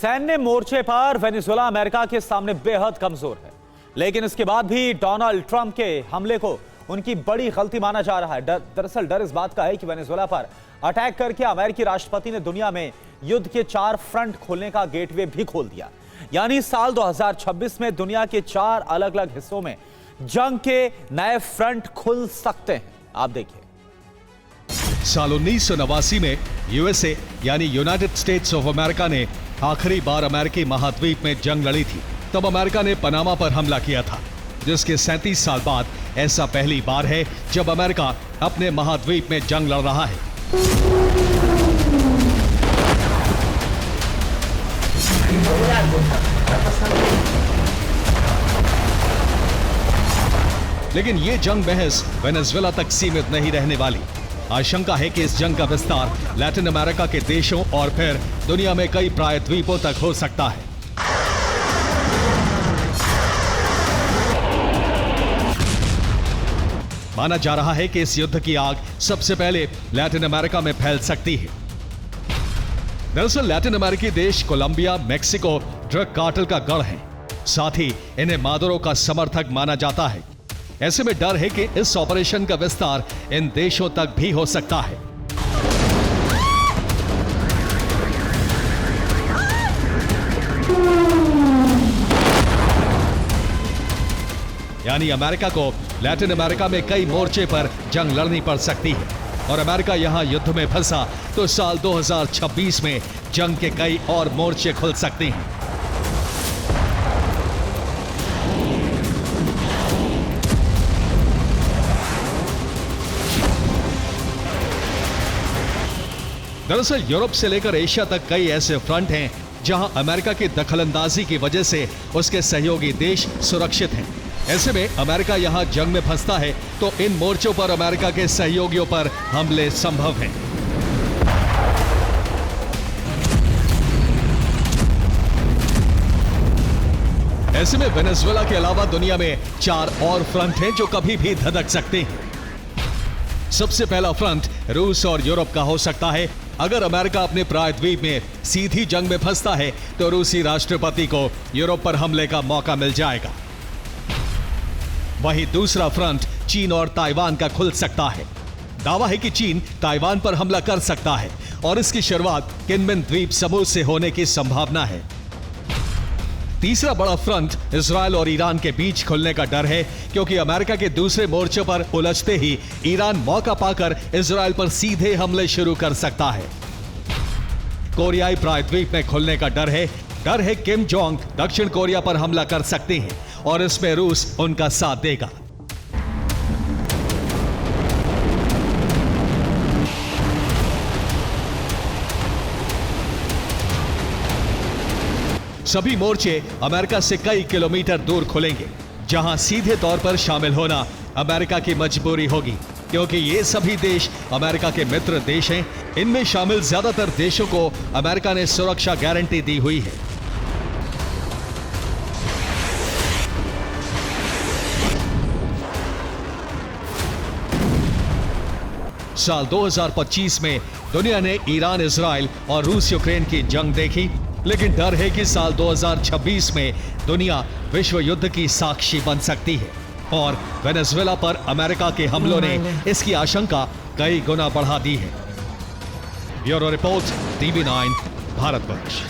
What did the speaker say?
सैन्य मोर्चे पर वेनेजुएला अमेरिका के सामने बेहद कमजोर है, लेकिन इसके बाद भी डोनाल्ड ट्रंप के हमले को उनकी बड़ी गलती माना जा रहा है। दरअसल डर इस बात का है कि वेनेजुएला पर अटैक करके अमेरिकी राष्ट्रपति ने दुनिया में युद्ध के 4 फ्रंट खोलने का गेटवे भी खोल दिया। यानी साल 2026 में दुनिया के 4 अलग अलग हिस्सों में जंग के नए फ्रंट खुल सकते हैं। आप देखिए, साल 1989 में यूएसए यानी यूनाइटेड स्टेट्स ऑफ अमेरिका ने आखिरी बार अमेरिकी महाद्वीप में जंग लड़ी थी। तब अमेरिका ने पनामा पर हमला किया था, जिसके 37 साल बाद ऐसा पहली बार है जब अमेरिका अपने महाद्वीप में जंग लड़ रहा है। लेकिन ये जंग महज वेनेजुएला तक सीमित नहीं रहने वाली। आशंका है कि इस जंग का विस्तार लैटिन अमेरिका के देशों और फिर दुनिया में कई प्रायद्वीपों तक हो सकता है। माना जा रहा है कि इस युद्ध की आग सबसे पहले लैटिन अमेरिका में फैल सकती है। दरअसल लैटिन अमेरिकी देश कोलंबिया, मेक्सिको ड्रग कार्टेल का गढ़ है। साथ ही इन्हें मादुरो का समर्थक माना जाता है। ऐसे में डर है कि इस ऑपरेशन का विस्तार इन देशों तक भी हो सकता है। यानी अमेरिका को लैटिन अमेरिका में कई मोर्चे पर जंग लड़नी पड़ सकती है और अमेरिका यहां युद्ध में फंसा तो साल 2026 में जंग के कई और मोर्चे खुल सकते हैं। दरअसल यूरोप से लेकर एशिया तक कई ऐसे फ्रंट हैं जहां अमेरिका की दखलंदाजी की वजह से उसके सहयोगी देश सुरक्षित हैं। ऐसे में अमेरिका यहां जंग में फंसता है तो इन मोर्चों पर अमेरिका के सहयोगियों पर हमले संभव हैं। ऐसे में वेनेजुएला के अलावा दुनिया में 4 और फ्रंट हैं जो कभी भी धधक सकते हैं। सबसे पहला फ्रंट रूस और यूरोप का हो सकता है। अगर अमेरिका अपने प्रायद्वीप में सीधी जंग में फंसता है तो रूसी राष्ट्रपति को यूरोप पर हमले का मौका मिल जाएगा। वहीं दूसरा फ्रंट चीन और ताइवान का खुल सकता है। दावा है कि चीन ताइवान पर हमला कर सकता है और इसकी शुरुआत किनमेन द्वीप समूह से होने की संभावना है। तीसरा बड़ा फ्रंट इजरायल और ईरान के बीच खुलने का डर है, क्योंकि अमेरिका के दूसरे मोर्चे पर उलझते ही ईरान मौका पाकर इजरायल पर सीधे हमले शुरू कर सकता है। कोरियाई प्रायद्वीप में खुलने का डर है किम जोंग दक्षिण कोरिया पर हमला कर सकते हैं और इसमें रूस उनका साथ देगा। सभी मोर्चे अमेरिका से कई किलोमीटर दूर खुलेंगे, जहां सीधे तौर पर शामिल होना अमेरिका की मजबूरी होगी, क्योंकि ये सभी देश अमेरिका के मित्र देश हैं। इनमें शामिल ज्यादातर देशों को अमेरिका ने सुरक्षा गारंटी दी हुई है। साल 2025 में दुनिया ने ईरान, इजराइल और रूस यूक्रेन की जंग देखी, लेकिन डर है कि साल 2026 में दुनिया विश्व युद्ध की साक्षी बन सकती है और वेनेजुएला पर अमेरिका के हमलों ने इसकी आशंका कई गुना बढ़ा दी है। Bureau report, TV9, Bharatvarsh.